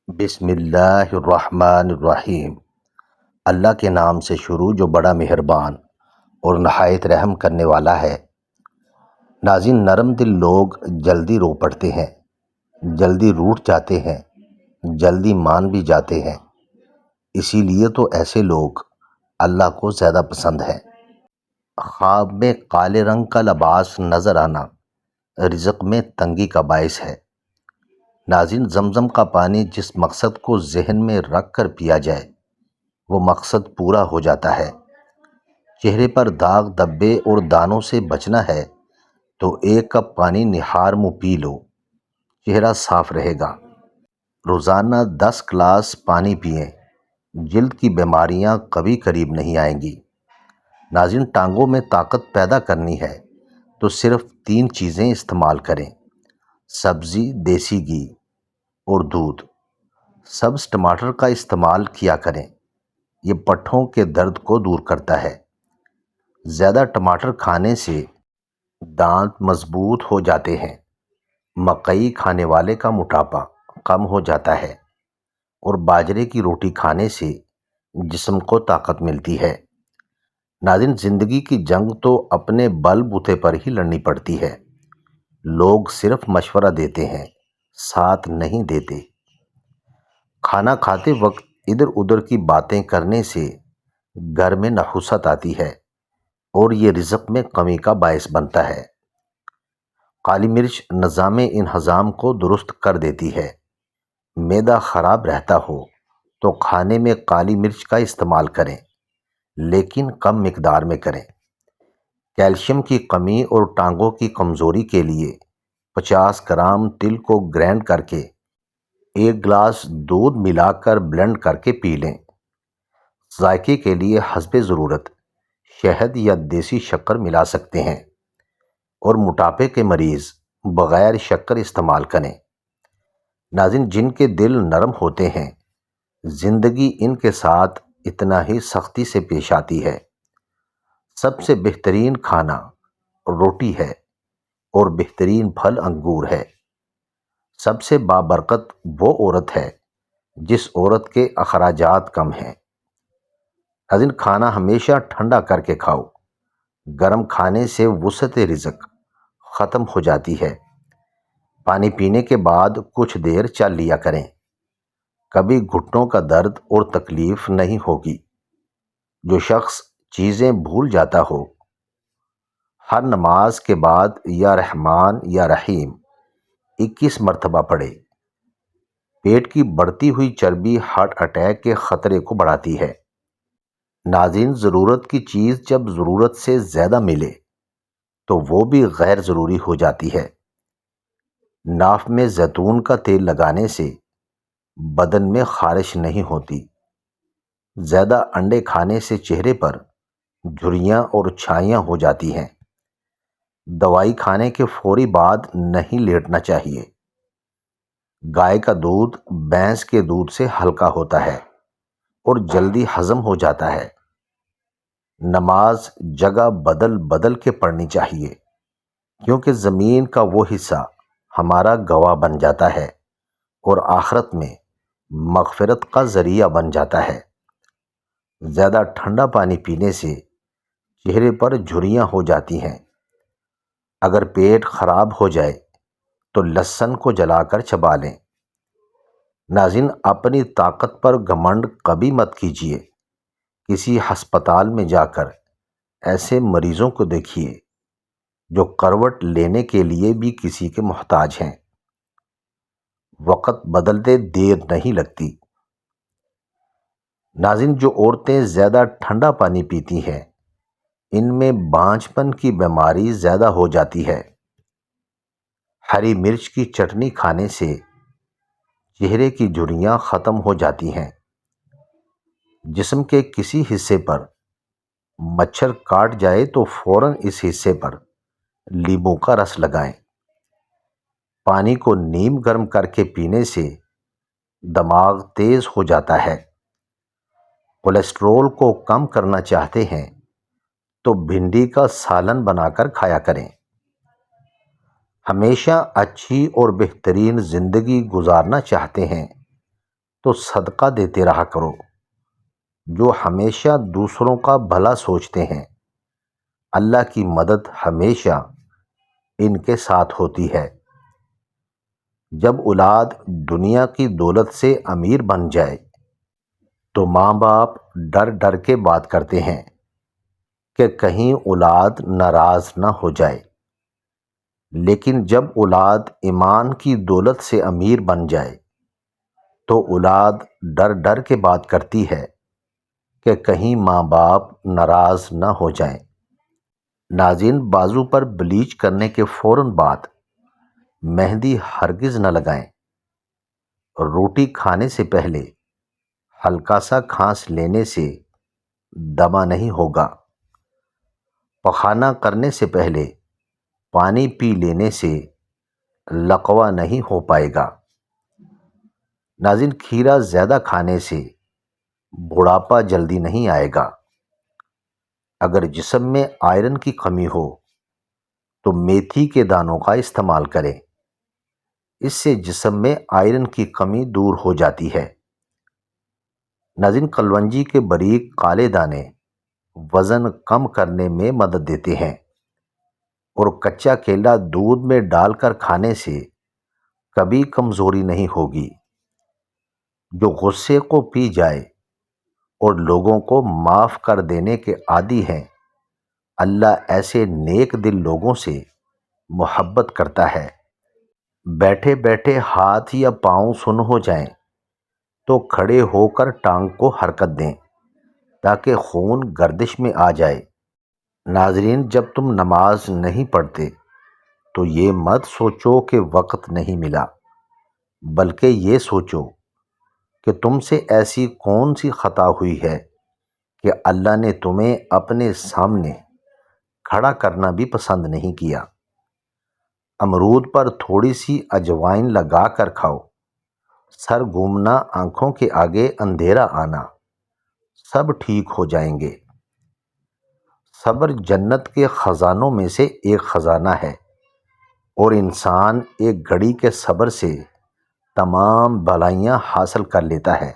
بسم اللہ الرحمن الرحیم۔ اللہ کے نام سے شروع جو بڑا مہربان اور نہایت رحم کرنے والا ہے۔ ناظرین، نرم دل لوگ جلدی رو پڑتے ہیں، جلدی روٹھ جاتے ہیں، جلدی مان بھی جاتے ہیں۔ اسی لیے تو ایسے لوگ اللہ کو زیادہ پسند ہیں۔ خواب میں کالے رنگ کا لباس نظر آنا رزق میں تنگی کا باعث ہے۔ ناظرین، زمزم کا پانی جس مقصد کو ذہن میں رکھ کر پیا جائے وہ مقصد پورا ہو جاتا ہے۔ چہرے پر داغ دھبے اور دانوں سے بچنا ہے تو 1 کپ پانی نہار منہ پی لو، چہرہ صاف رہے گا۔ روزانہ 10 گلاس پانی پئیں، جلد کی بیماریاں کبھی قریب نہیں آئیں گی۔ ناظرین، ٹانگوں میں طاقت پیدا کرنی ہے تو صرف 3 چیزیں استعمال کریں: سبزی، دیسی گھی اور دودھ۔ سبز ٹماٹر کا استعمال کیا کریں، یہ پٹھوں کے درد کو دور کرتا ہے۔ زیادہ ٹماٹر کھانے سے دانت مضبوط ہو جاتے ہیں۔ مکئی کھانے والے کا موٹاپا کم ہو جاتا ہے اور باجرے کی روٹی کھانے سے جسم کو طاقت ملتی ہے۔ ناظرین، زندگی کی جنگ تو اپنے بل بوتے پر ہی لڑنی پڑتی ہے۔ لوگ صرف مشورہ دیتے ہیں، ساتھ نہیں دیتے۔ کھانا کھاتے وقت ادھر ادھر کی باتیں کرنے سے گھر میں نحوست آتی ہے اور یہ رزق میں کمی کا باعث بنتا ہے۔ کالی مرچ نظام انہضام کو درست کر دیتی ہے۔ معدہ خراب رہتا ہو تو کھانے میں کالی مرچ کا استعمال کریں، لیکن کم مقدار میں کریں۔ کیلشیم کی کمی اور ٹانگوں کی کمزوری کے لیے 50 گرام تل کو گرائنڈ کر کے 1 گلاس دودھ ملا کر بلینڈ کر کے پی لیں۔ ذائقے کے لیے حسب ضرورت شہد یا دیسی شکر ملا سکتے ہیں اور موٹاپے کے مریض بغیر شکر استعمال کریں۔ ناظرین، جن کے دل نرم ہوتے ہیں زندگی ان کے ساتھ اتنا ہی سختی سے پیش آتی ہے۔ سب سے بہترین کھانا روٹی ہے اور بہترین پھل انگور ہے۔ سب سے بابرکت وہ عورت ہے جس عورت کے اخراجات کم ہیں۔ ناظرین، کھانا ہمیشہ ٹھنڈا کر کے کھاؤ، گرم کھانے سے وسعت رزق ختم ہو جاتی ہے۔ پانی پینے کے بعد کچھ دیر چل لیا کریں، کبھی گھٹنوں کا درد اور تکلیف نہیں ہوگی۔ جو شخص چیزیں بھول جاتا ہو ہر نماز کے بعد یا رحمان یا رحیم 21 مرتبہ پڑھے۔ پیٹ کی بڑھتی ہوئی چربی ہارٹ اٹیک کے خطرے کو بڑھاتی ہے۔ ناظرین، ضرورت کی چیز جب ضرورت سے زیادہ ملے تو وہ بھی غیر ضروری ہو جاتی ہے۔ ناف میں زیتون کا تیل لگانے سے بدن میں خارش نہیں ہوتی۔ زیادہ انڈے کھانے سے چہرے پر جھریاں اور چھائیاں ہو جاتی ہیں۔ دوائی کھانے کے فوری بعد نہیں لیٹنا چاہیے۔ گائے کا دودھ بھینس کے دودھ سے ہلکا ہوتا ہے اور جلدی ہضم ہو جاتا ہے۔ نماز جگہ بدل بدل کے پڑھنی چاہیے، کیونکہ زمین کا وہ حصہ ہمارا گواہ بن جاتا ہے اور آخرت میں مغفرت کا ذریعہ بن جاتا ہے۔ زیادہ ٹھنڈا پانی پینے سے چہرے پر جھریاں ہو جاتی ہیں۔ اگر پیٹ خراب ہو جائے تو لہسن کو جلا کر چبا لیں۔ ناظرین، اپنی طاقت پر گھمنڈ کبھی مت کیجیے۔ کسی ہسپتال میں جا کر ایسے مریضوں کو دیکھیے جو کروٹ لینے کے لیے بھی کسی کے محتاج ہیں۔ وقت بدلتے دیر نہیں لگتی۔ ناظرین، جو عورتیں زیادہ ٹھنڈا پانی پیتی ہیں ان میں بانجھ پن کی بیماری زیادہ ہو جاتی ہے۔ ہری مرچ کی چٹنی کھانے سے چہرے کی جھریاں ختم ہو جاتی ہیں۔ جسم کے کسی حصے پر مچھر کاٹ جائے تو فوراً اس حصے پر لیموں کا رس لگائیں۔ پانی کو نیم گرم کر کے پینے سے دماغ تیز ہو جاتا ہے۔ کولیسٹرول کو کم کرنا چاہتے ہیں تو بھنڈی کا سالن بنا کر کھایا کریں۔ ہمیشہ اچھی اور بہترین زندگی گزارنا چاہتے ہیں تو صدقہ دیتے رہا کرو۔ جو ہمیشہ دوسروں کا بھلا سوچتے ہیں اللہ کی مدد ہمیشہ ان کے ساتھ ہوتی ہے۔ جب اولاد دنیا کی دولت سے امیر بن جائے تو ماں باپ ڈر ڈر کے بات کرتے ہیں کہ کہیں اولاد ناراض نہ ہو جائے، لیکن جب اولاد ایمان کی دولت سے امیر بن جائے تو اولاد ڈر ڈر کے بات کرتی ہے کہ کہیں ماں باپ ناراض نہ ہو جائیں۔ ناظرین، بازو پر بلیچ کرنے کے فوراً بعد مہندی ہرگز نہ لگائیں۔ روٹی کھانے سے پہلے ہلکا سا کھانس لینے سے دمہ نہیں ہوگا۔ پخانہ کرنے سے پہلے پانی پی لینے سے لقوہ نہیں ہو پائے گا۔ ناظرین، کھیرا زیادہ کھانے سے بڑھاپا جلدی نہیں آئے گا۔ اگر جسم میں آئرن کی کمی ہو تو میتھی کے دانوں کا استعمال کریں، اس سے جسم میں آئرن کی کمی دور ہو جاتی ہے۔ ناظرین، کلونجی کے باریک کالے دانے وزن کم کرنے میں مدد دیتے ہیں، اور کچا کیلا دودھ میں ڈال کر کھانے سے کبھی کمزوری نہیں ہوگی۔ جو غصے کو پی جائے اور لوگوں کو معاف کر دینے کے عادی ہیں، اللہ ایسے نیک دل لوگوں سے محبت کرتا ہے۔ بیٹھے بیٹھے ہاتھ یا پاؤں سن ہو جائیں تو کھڑے ہو کر ٹانگ کو حرکت دیں تاکہ خون گردش میں آ جائے۔ ناظرین، جب تم نماز نہیں پڑھتے تو یہ مت سوچو کہ وقت نہیں ملا، بلکہ یہ سوچو کہ تم سے ایسی کون سی خطا ہوئی ہے کہ اللہ نے تمہیں اپنے سامنے کھڑا کرنا بھی پسند نہیں کیا۔ امرود پر تھوڑی سی اجوائن لگا کر کھاؤ، سر گھومنا، آنکھوں کے آگے اندھیرا آنا، سب ٹھیک ہو جائیں گے۔ صبر جنت کے خزانوں میں سے ایک خزانہ ہے، اور انسان ایک گھڑی کے صبر سے تمام بھلائیاں حاصل کر لیتا ہے۔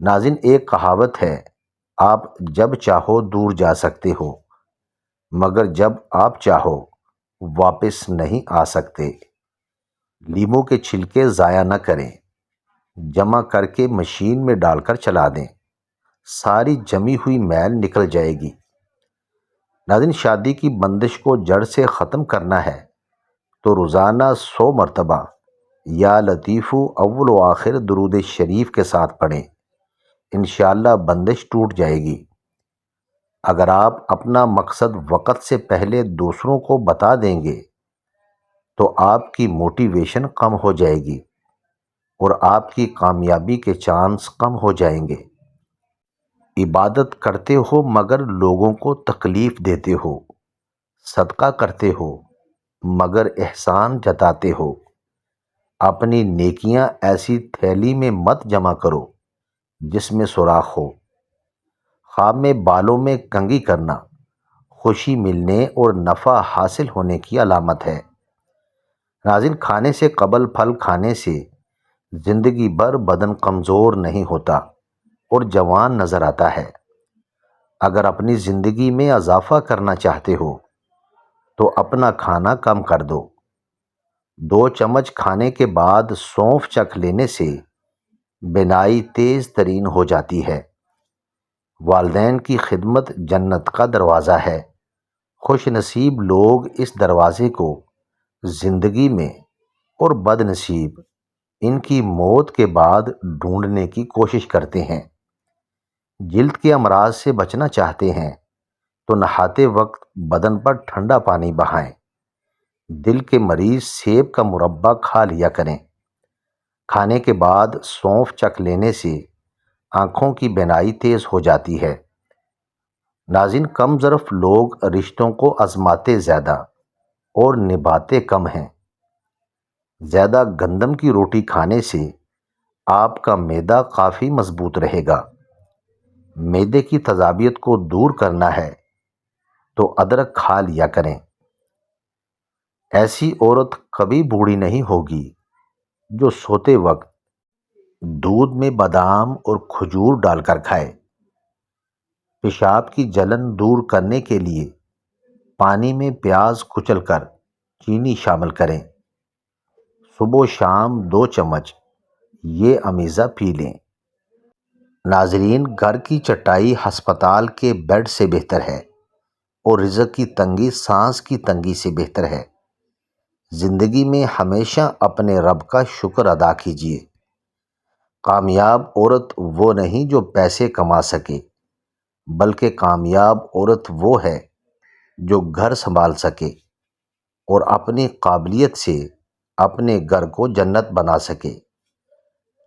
ناظرین، ایک کہاوت ہے، آپ جب چاہو دور جا سکتے ہو، مگر جب آپ چاہو واپس نہیں آ سکتے۔ لیموں کے چھلکے ضائع نہ کریں، جمع کر کے مشین میں ڈال کر چلا دیں، ساری جمی ہوئی میل نکل جائے گی۔ ناظرین، شادی کی بندش کو جڑ سے ختم کرنا ہے تو روزانہ 100 مرتبہ یا لطیف اول و آخر درود شریف کے ساتھ پڑھیں، انشاءاللہ بندش ٹوٹ جائے گی۔ اگر آپ اپنا مقصد وقت سے پہلے دوسروں کو بتا دیں گے تو آپ کی موٹیویشن کم ہو جائے گی اور آپ کی کامیابی کے چانس کم ہو جائیں گے۔ عبادت کرتے ہو مگر لوگوں کو تکلیف دیتے ہو، صدقہ کرتے ہو مگر احسان جتاتے ہو۔ اپنی نیکیاں ایسی تھیلی میں مت جمع کرو جس میں سوراخ ہو۔ خواب میں بالوں میں کنگھی کرنا خوشی ملنے اور نفع حاصل ہونے کی علامت ہے۔ ناظرین، کھانے سے قبل پھل کھانے سے زندگی بھر بدن کمزور نہیں ہوتا اور جوان نظر آتا ہے۔ اگر اپنی زندگی میں اضافہ کرنا چاہتے ہو تو اپنا کھانا کم کر دو۔ 2 چمچ کھانے کے بعد سونف چکھ لینے سے بینائی تیز ترین ہو جاتی ہے۔ والدین کی خدمت جنت کا دروازہ ہے۔ خوش نصیب لوگ اس دروازے کو زندگی میں، اور بد نصیب ان کی موت کے بعد ڈھونڈنے کی کوشش کرتے ہیں۔ جلد کے امراض سے بچنا چاہتے ہیں تو نہاتے وقت بدن پر ٹھنڈا پانی بہائیں۔ دل کے مریض سیب کا مربع کھا لیا کریں۔ کھانے کے بعد سونف چکھ لینے سے آنکھوں کی بینائی تیز ہو جاتی ہے۔ ناظرین، کم ظرف لوگ رشتوں کو آزماتے زیادہ اور نبھاتے کم ہیں۔ زیادہ گندم کی روٹی کھانے سے آپ کا معدہ کافی مضبوط رہے گا۔ معدے کی تیزابیت کو دور کرنا ہے تو ادرک کھا لیا کریں۔ ایسی عورت کبھی بوڑھی نہیں ہوگی جو سوتے وقت دودھ میں بادام اور کھجور ڈال کر کھائے۔ پیشاب کی جلن دور کرنے کے لیے پانی میں پیاز کچل کر چینی شامل کریں۔ صبح و شام 2 چمچ یہ امیزہ پی لیں۔ ناظرین، گھر کی چٹائی ہسپتال کے بیڈ سے بہتر ہے اور رزق کی تنگی سانس کی تنگی سے بہتر ہے۔ زندگی میں ہمیشہ اپنے رب کا شکر ادا کیجیے۔ کامیاب عورت وہ نہیں جو پیسے کما سکے، بلکہ کامیاب عورت وہ ہے جو گھر سنبھال سکے اور اپنی قابلیت سے اپنے گھر کو جنت بنا سکے۔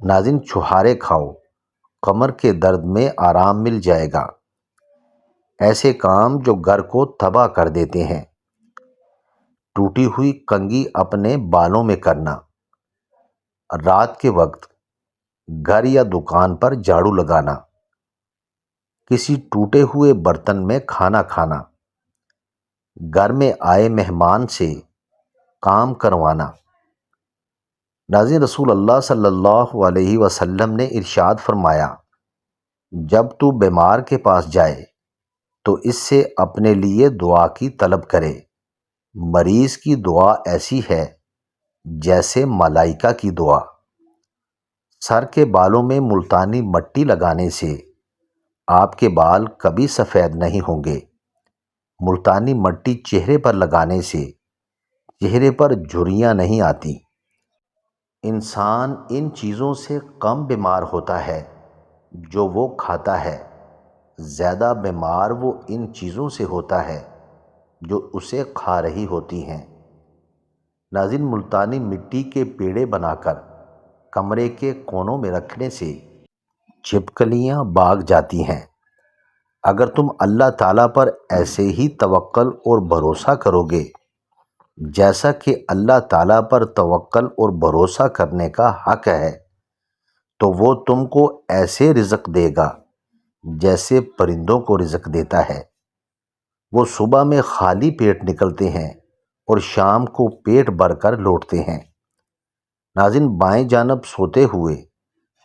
ناظرین، چھہارے کھاؤ، کمر کے درد میں آرام مل جائے گا۔ ایسے کام جو گھر کو تباہ کر دیتے ہیں: ٹوٹی ہوئی کنگھی اپنے بالوں میں کرنا، رات کے وقت گھر یا دکان پر جھاڑو لگانا، کسی ٹوٹے ہوئے برتن میں کھانا کھانا، گھر میں آئے مہمان سے کام کروانا۔ ناظرین، رسول اللہ صلی اللہ علیہ وسلم نے ارشاد فرمایا، جب تو بیمار کے پاس جائے تو اس سے اپنے لیے دعا کی طلب کرے۔ مریض کی دعا ایسی ہے جیسے ملائکہ کی دعا۔ سر کے بالوں میں ملتانی مٹی لگانے سے آپ کے بال کبھی سفید نہیں ہوں گے۔ ملتانی مٹی چہرے پر لگانے سے چہرے پر جھریاں نہیں آتی۔ انسان ان چیزوں سے کم بیمار ہوتا ہے جو وہ کھاتا ہے، زیادہ بیمار وہ ان چیزوں سے ہوتا ہے جو اسے کھا رہی ہوتی ہیں۔ ناظرین، ملتانی مٹی کے پیڑے بنا کر کمرے کے کونوں میں رکھنے سے چھپکلیاں بھاگ جاتی ہیں۔ اگر تم اللہ تعالیٰ پر ایسے ہی توکل اور بھروسہ کرو گے جیسا کہ اللہ تعالیٰ پر توکل اور بھروسہ کرنے کا حق ہے، تو وہ تم کو ایسے رزق دے گا جیسے پرندوں کو رزق دیتا ہے۔ وہ صبح میں خالی پیٹ نکلتے ہیں اور شام کو پیٹ بھر کر لوٹتے ہیں۔ ناظرین، بائیں جانب سوتے ہوئے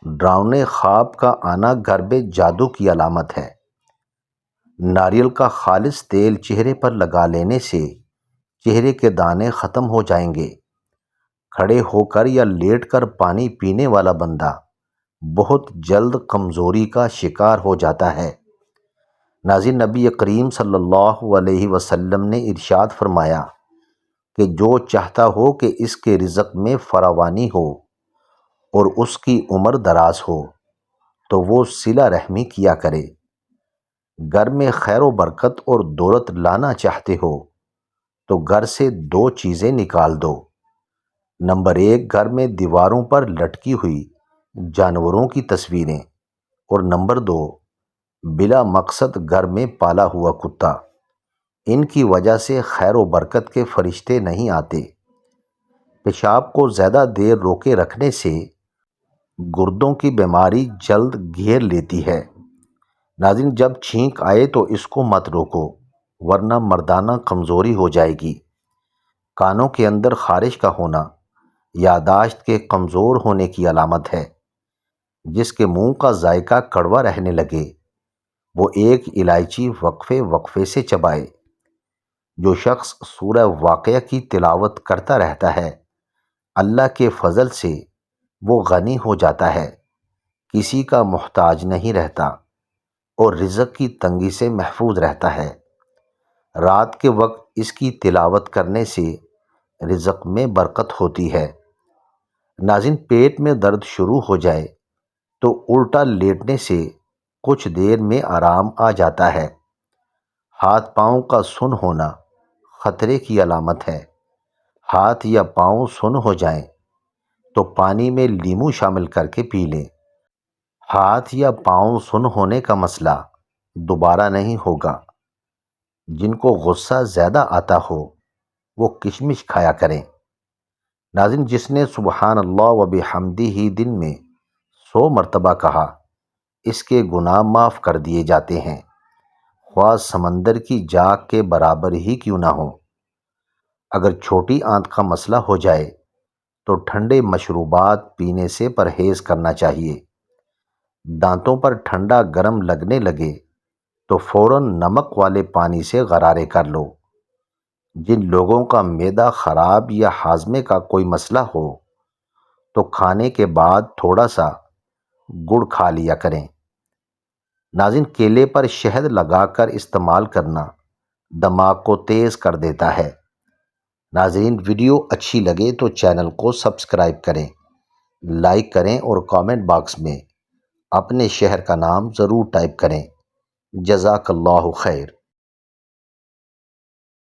ڈراؤنے خواب کا آنا گھر میں جادو کی علامت ہے۔ ناریل کا خالص تیل چہرے پر لگا لینے سے چہرے کے دانے ختم ہو جائیں گے۔ کھڑے ہو کر یا لیٹ کر پانی پینے والا بندہ بہت جلد کمزوری کا شکار ہو جاتا ہے۔ ناظرین، نبی کریم صلی اللہ علیہ وسلم نے ارشاد فرمایا کہ جو چاہتا ہو کہ اس کے رزق میں فراوانی ہو اور اس کی عمر دراز ہو تو وہ صلہ رحمی کیا کرے۔ گھر میں خیر و برکت اور دولت لانا چاہتے ہو تو گھر سے 2 چیزیں نکال دو۔ نمبر 1، گھر میں دیواروں پر لٹکی ہوئی جانوروں کی تصویریں، اور نمبر 2، بلا مقصد گھر میں پالا ہوا کتا۔ ان کی وجہ سے خیر و برکت کے فرشتے نہیں آتے۔ پیشاب کو زیادہ دیر روکے رکھنے سے گردوں کی بیماری جلد گھیر لیتی ہے۔ ناظرین، جب چھینک آئے تو اس کو مت روکو ورنہ مردانہ کمزوری ہو جائے گی۔ کانوں کے اندر خارش کا ہونا یادداشت کے کمزور ہونے کی علامت ہے۔ جس کے منہ کا ذائقہ کڑوا رہنے لگے وہ ایک الائچی وقفے وقفے سے چبائے۔ جو شخص سورہ واقعہ کی تلاوت کرتا رہتا ہے، اللہ کے فضل سے وہ غنی ہو جاتا ہے، کسی کا محتاج نہیں رہتا اور رزق کی تنگی سے محفوظ رہتا ہے۔ رات کے وقت اس کی تلاوت کرنے سے رزق میں برکت ہوتی ہے۔ ناظرین، پیٹ میں درد شروع ہو جائے تو الٹا لیٹنے سے کچھ دیر میں آرام آ جاتا ہے۔ ہاتھ پاؤں کا سن ہونا خطرے کی علامت ہے۔ ہاتھ یا پاؤں سن ہو جائیں تو پانی میں لیموں شامل کر کے پی لیں۔ ہاتھ یا پاؤں سن ہونے کا مسئلہ دوبارہ نہیں ہوگا۔ جن کو غصہ زیادہ آتا ہو وہ کشمش کھایا کریں۔ ناظرین، جس نے سبحان اللہ و بحمدہ دن میں 100 مرتبہ کہا، اس کے گناہ معاف کر دیے جاتے ہیں، خواہ سمندر کی جاگ کے برابر ہی کیوں نہ ہو۔ اگر چھوٹی آنت کا مسئلہ ہو جائے تو ٹھنڈے مشروبات پینے سے پرہیز کرنا چاہیے۔ دانتوں پر ٹھنڈا گرم لگنے لگے تو فوراً نمک والے پانی سے غرارے کر لو۔ جن لوگوں کا معدہ خراب یا ہاضمے کا کوئی مسئلہ ہو تو کھانے کے بعد تھوڑا سا گڑ کھا لیا کریں۔ ناظرین، کیلے پر شہد لگا کر استعمال کرنا دماغ کو تیز کر دیتا ہے۔ ناظرین، ویڈیو اچھی لگے تو چینل کو سبسکرائب کریں، لائک کریں اور کامنٹ باکس میں اپنے شہر کا نام ضرور ٹائپ کریں۔ جزاک اللہ خیر۔